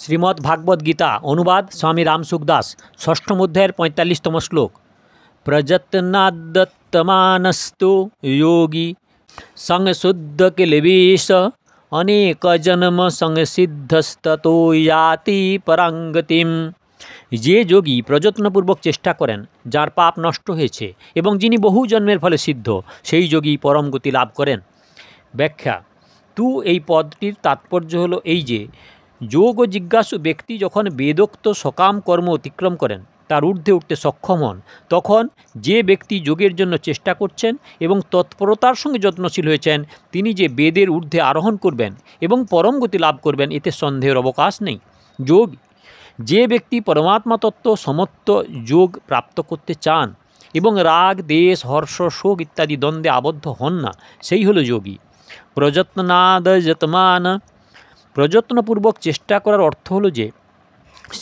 श्रीमद्भागवत गीता अनुवाद स्वामी रामसुखदास षष्ठम अध्याय 45तम श्लोक। प्रयत्नादत्तमानस्तु योगी संशुद्ध किलवेश अनेक जन्म संसिद्धस्ततो याति परांगतिम। যে যোগী প্রযত্নপূর্বক চেষ্টা করেন, যার পাপ নষ্ট হয়েছে এবং যিনি বহু জন্মের ফলে সিদ্ধ, সেই যোগী পরম গতি লাভ করেন। ব্যাখ্যা। এই পদটির তাৎপর্য হলো এই যে যোগ ও জিজ্ঞাসু ব্যক্তি যখন বেদোক্ত সকাম কর্ম অতিক্রম করেন, তার ঊর্ধ্বে উঠতে সক্ষম হন, তখন যে ব্যক্তি যোগের জন্য চেষ্টা করছেন এবং তৎপরতার সঙ্গে যত্নশীল হয়েছেন, তিনি যে বেদের ঊর্ধ্বে আরোহণ করবেন এবং পরম গতি লাভ করবেন, এতে সন্দেহের অবকাশ নেই। যোগ যে ব্যক্তি পরমাত্মা তত্ত্ব সমত্ব যোগ প্রাপ্ত করতে চান এবং রাগ দেশ হর্ষ শোক ইত্যাদি দ্বন্দ্বে আবদ্ধ হন না, সেই হলো যোগী। প্রযত্নাদযতমান, প্রযত্নপূর্বক চেষ্টা করার অর্থ হলো যে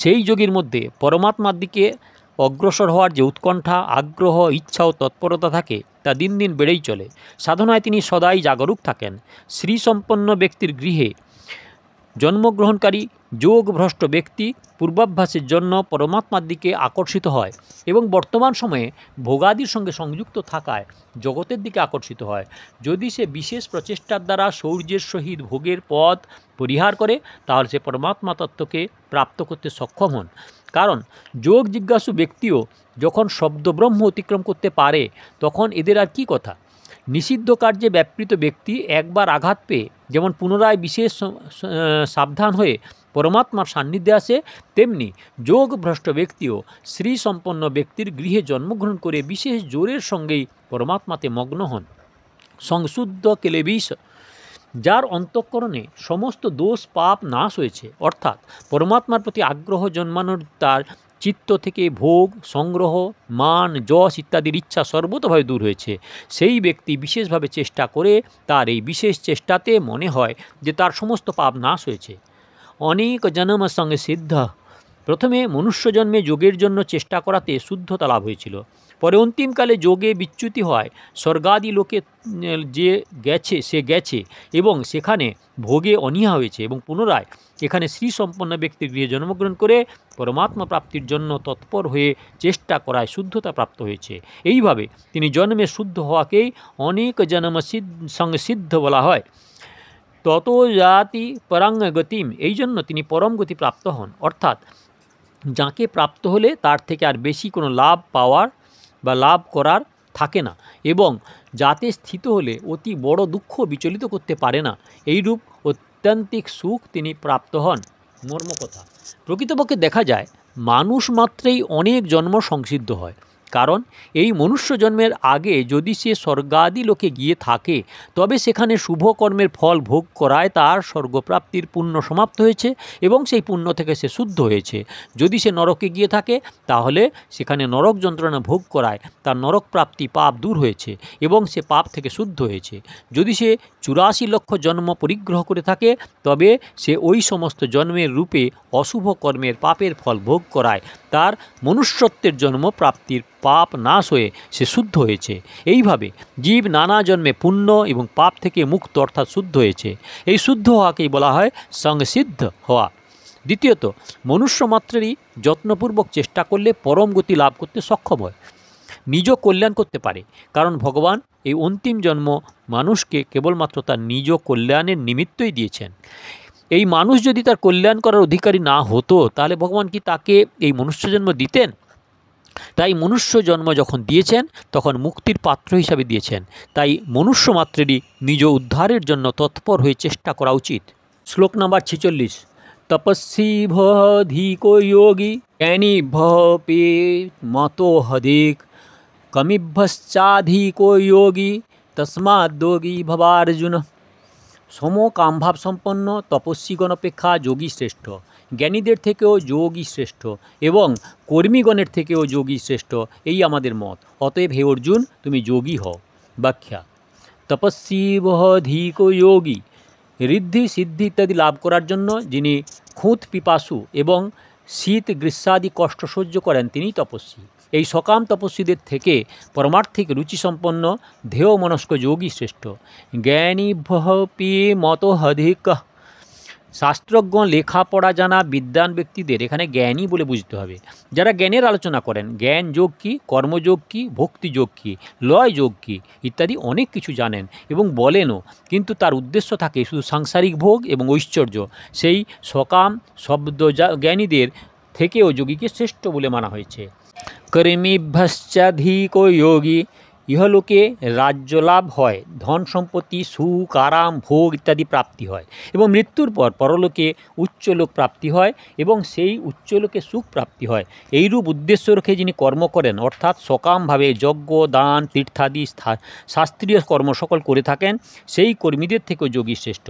সেই যোগীর মধ্যে পরমাত্মার দিকে অগ্রসর হওয়ার যে উৎকণ্ঠা, আগ্রহ, ইচ্ছা ও তৎপরতা থাকে, তা দিন দিন বেড়েই চলে। সাধনায় তিনি সদাই জাগরূক থাকেন। শ্রীসম্পন্ন ব্যক্তির গৃহে জন্মগ্রহণকারী যোগভ্রষ্ট ব্যক্তি পূর্বাভ্যাসের জন্য পরমাত্মার দিকে আকর্ষিত হয় এবং বর্তমান সময়ে ভোগাদির সঙ্গে সংযুক্ত থাকায় জগতের দিকে আকর্ষিত হয়। যদি সে বিশেষ প্রচেষ্টার দ্বারা শৌর্যের সহিত ভোগের পথ পরিহার করে, তাহলে সে পরমাত্মা তত্ত্বকে প্রাপ্ত করতে সক্ষম হন। কারণ যোগ জিজ্ঞাসু ব্যক্তিও যখন শব্দব্রহ্ম অতিক্রম করতে পারে, তখন এদের আর কি কথা। নিষিদ্ধ কার্যে ব্যাপৃত ব্যক্তি একবার আঘাত পেয়ে যেমন পুনরায় বিশেষ সাবধান হয়ে পরমাত্মার সান্নিধ্যে আসে, তেমনি যোগভ্রষ্ট ব্যক্তিও শ্রীসম্পন্ন ব্যক্তির গৃহে জন্মগ্রহণ করে বিশেষ জোরের সঙ্গেই পরমাত্মাতে মগ্ন হন। সংশুদ্ধ কেলেবিষ, যার অন্তঃকরণে সমস্ত দোষ পাপ নাশ হয়েছে, অর্থাৎ পরমাত্মার প্রতি আগ্রহ জন্মানোর তার চিত্ত থেকে ভোগ, সংগ্রহ, মান, যশ ইত্যাদির ইচ্ছা সর্বতভাবে দূর হয়েছে, সেই ব্যক্তি বিশেষভাবে চেষ্টা করে তার এই বিশেষ চেষ্টাতে মনে হয় যে তার সমস্ত পাপ নাশ হয়েছে। অনেক জন্ম সঙ্গে সিদ্ধ, প্রথমে মনুষ্য জন্মে যোগের জন্য চেষ্টা করাতে শুদ্ধতা লাভ হয়েছিল, পরে অন্তিমকালে যোগে বিচ্যুতি হয় স্বর্গাদি লোকে সে গেছে এবং সেখানে ভোগে অনীহা হয়েছে এবং পুনরায় এখানে শ্রীসম্পন্ন ব্যক্তির গৃহে জন্মগ্রহণ করে পরমাত্মা প্রাপ্তির জন্য তৎপর হয়ে চেষ্টা করায় শুদ্ধতা প্রাপ্ত হয়েছে। এইভাবে তিনি জন্মে শুদ্ধ হওয়াকেই অনেক জন্ম সঙ্গে সিদ্ধ বলা হয়। তত জাতি পরাঙ্গতিম, এই জন্য তিনি পরম গতি প্রাপ্ত হন, অর্থাৎ যাকে প্রাপ্ত হলে তার থেকে আর বেশি কোনো লাভ পাওয়ার বা লাভ করার থাকে না, এবং যাতে স্থিত হলে অতি বড় দুঃখ বিচলিত করতে পারে না, এইরূপ অত্যন্তিক সুখ তিনি প্রাপ্ত হন। মর্মকথা। প্রকৃতপক্ষে দেখা যায় মানুষ মাত্রেই অনেক জন্ম সংসিদ্ধ হয়, কারণ এই মনুষ্য জন্মের আগে যদি সে স্বর্গাদি লোকে গিয়ে থাকে, তবে সেখানে শুভ কর্মের ফল ভোগ করায় তার স্বর্গপ্রাপ্তির পুণ্য সমাপ্ত হয়েছে এবং সেই পুণ্য থেকে সে শুদ্ধ হয়েছে। যদি সে নরকে গিয়ে থাকে, তাহলে সেখানে নরক যন্ত্রণা ভোগ করায় তার নরক প্রাপ্তি পাপ দূর হয়েছে এবং সে পাপ থেকে শুদ্ধ হয়েছে। যদি সে 84 লক্ষ জন্ম পরিগ্রহ করে থাকে, তবে সে ওই সমস্ত জন্মের রূপে অশুভ কর্মের পাপের ফল ভোগ করায় তার মনুষ্যত্বের জন্ম প্রাপ্তির পাপ নাশ হয়ে সে শুদ্ধ হয়েছে। এইভাবে জীব নানা জন্মে পুণ্য এবং পাপ থেকে মুক্ত অর্থাৎ শুদ্ধ হয়েছে। এই শুদ্ধ হওয়াকেই বলা হয় সংসিদ্ধ হওয়া। দ্বিতীয়ত, মনুষ্য মাত্রেরই যত্নপূর্বক চেষ্টা করলে পরম গতি লাভ করতে সক্ষম হয়, নিজ কল্যাণ করতে পারে। কারণ ভগবান এই অন্তিম জন্ম মানুষকে কেবলমাত্র তার নিজ কল্যাণের নিমিত্তই দিয়েছেন। এই মানুষ যদি তার কল্যাণ করার অধিকারী না হতো, তাহলে ভগবান কি তাকে এই মনুষ্য জন্ম দিতেন? তাই মনুষ্য জন্ম যখন দিয়েছেন, তখন মুক্তির পাত্র হিসাবে দিয়েছেন। তাই মনুষ্য মাত্রেরই নিজ উদ্ধারের জন্য তৎপর হয়ে চেষ্টা করা উচিত। শ্লোক নাম্বার 46। তপস্বী ভধিকো যোগী জ্ঞানী ভপে মতো হদিক কমিভ্যশ্চাধিকো যোগী তস্মাৎ যোগী ভবার্জুন। সমকামভাব সম্পন্ন তপস্বীগণ অপেক্ষা যোগী শ্রেষ্ঠ, জ্ঞানীদের থেকেও যোগী শ্রেষ্ঠ এবং কর্মীগণের থেকেও যোগী শ্রেষ্ঠ, এই আমাদের মত। অতএব হে অর্জুন, তুমি যোগী হও। ব্যাখ্যা। তপস্বী বধিক যোগী, ঋদ্ধি সিদ্ধি ইত্যাদি লাভ করার জন্য যিনি খুঁত পিপাসু এবং শীত গ্রীষ্মাদি কষ্ট সহ্য করেন, তিনিই তপস্বী। এই সকাম তপস্বীদের থেকে পরমার্থিক রুচিসম্পন্ন ধ্যেয় মনস্ক যোগী শ্রেষ্ঠ। জ্ঞানী ভপি মতো হধিক, শাস্ত্রজ্ঞ, লেখাপড়া জানা বিদ্বান ব্যক্তিদের এখানে জ্ঞানী বলে বুঝতে হবে, যারা জ্ঞানের আলোচনা করেন। জ্ঞান যোগ কী, কর্মযোগ কী, ভক্তিযোগ কী, লয় যোগ কী ইত্যাদি অনেক কিছু জানেন এবং বলেনও, কিন্তু তার উদ্দেশ্য থাকে শুধু সাংসারিক ভোগ এবং ঐশ্বর্য। সেই সকাম শব্দ জ্ঞানীদের থেকেও যোগীকে শ্রেষ্ঠ বলে মানা হয়েছে। কর্মীভ্যশ্চাধিকো যোগী, ইহলোকে রাজ্য লাভ হয়, ধন সম্পত্তি, সুখ, আরাম, ভোগ ইত্যাদি প্রাপ্তি হয় এবং মৃত্যুর পর পরলোকে উচ্চলোক প্রাপ্তি হয় এবং সেই উচ্চলোকে সুখ প্রাপ্তি হয়। এইরূপ উদ্দেশ্য রেখে যিনি কর্ম করেন, অর্থাৎ সকামভাবে যজ্ঞ, দান, তীর্থাদি শাস্ত্রীয় কর্ম সকল করে থাকেন, সেই কর্মীদের থেকেও যোগী শ্রেষ্ঠ।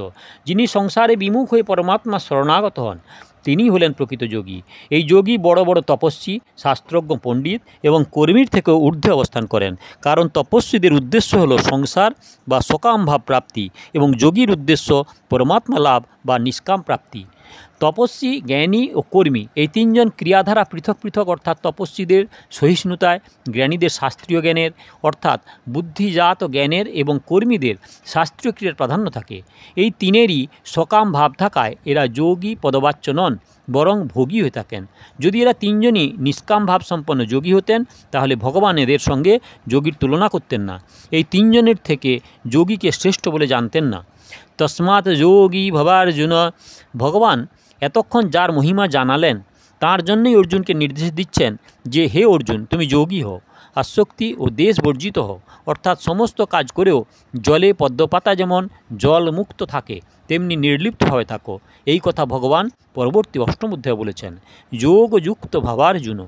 যিনি সংসারে বিমুখ হয়ে পরমাত্মা শরণাগত হন, তিনি হলেন প্রকৃত যোগী। এই যোগী বড় বড় তপস্বী, শাস্ত্রজ্ঞ, পণ্ডিত এবং কর্মীর থেকেও ঊর্ধ্বে অবস্থান করেন, কারণ তপস্বীদের উদ্দেশ্য হল সংসার বা সকাম ভাব প্রাপ্তি এবং যোগীর উদ্দেশ্য পরমাত্মা লাভ বা নিষ্কাম প্রাপ্তি। তপস্বী, জ্ঞানী ও কর্মী এই তিনজন ক্রিয়াধারা পৃথক পৃথক, অর্থাৎ তপস্বীদের সহিষ্ণুতায়, জ্ঞানীদের শাস্ত্রীয় জ্ঞানের অর্থাৎ বুদ্ধিজাত জ্ঞানের এবং কর্মীদের শাস্ত্রীয় ক্রিয়ার প্রাধান্য থাকে। এই তিনেরই সকাম ভাব থাকায় এরা যোগী পদবাচ্য নন, বরং ভোগী হয়ে থাকেন। যদি এরা তিনজনই নিষ্কাম ভাব সম্পন্ন যোগী হতেন, তাহলে ভগবান এদের সঙ্গে যোগীর তুলনা করতেন না, এই তিনজনের থেকে যোগীকে শ্রেষ্ঠ বলে জানতেন না। তস্মাৎ যোগী ভবার্জুন, ভগবান এতক্ষণ যার মহিমা জানালেন তার জন্যই অর্জুনকে নির্দেশ দিচ্ছেন যে, হে অর্জুন, তুমি যোগী হও, আসক্তি ও দেশ বর্জিত হও, অর্থাৎ সমস্ত কাজ করেও জলে পদ্মপাতা যেমন জলমুক্ত থাকে তেমনি নির্লিপ্তভাবে থাকো। এই কথা ভগবান পরবর্তী অষ্টম অধ্যায়ে বলেছেন। যোগযুক্ত ভাবার্জুন।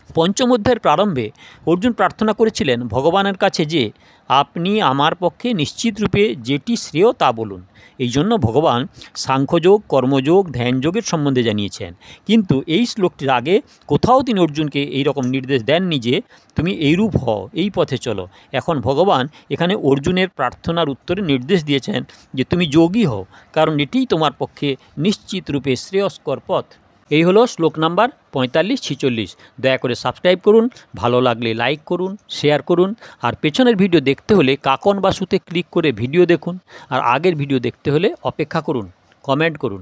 পঞ্চম অধ্যায়ের প্রারম্ভে অর্জুন প্রার্থনা করেছিলেন ভগবানের কাছে যে, আপনি আমার পক্ষে নিশ্চিতরূপে যেটি শ্রেয় তা বলুন। এই জন্য ভগবান সাংখ্যযোগ, কর্মযোগ, ধ্যানযোগের সম্বন্ধে জানিয়েছেন, কিন্তু এই শ্লোকটির আগে কোথাও তিনি অর্জুনকে এই রকম নির্দেশ দেননি যে তুমি এইরূপ হও, এই পথে চলো। এখন ভগবান এখানে অর্জুনের প্রার্থনার উত্তরে নির্দেশ দিয়েছেন যে তুমি যোগী হও, কারণ এটিই তোমার পক্ষে নিশ্চিতরূপে শ্রেয়স্কর পথ। এই হলো শ্লোক নাম্বার 45-46। দয়া করে সাবস্ক্রাইব করুন, ভালো লাগলে লাইক করুন, শেয়ার করুন, আর পেছনের ভিডিও দেখতে হলে কাকন বাসুতে ক্লিক করে ভিডিও দেখুন, আর আগের ভিডিও দেখতে হলে অপেক্ষা করুন, কমেন্ট করুন।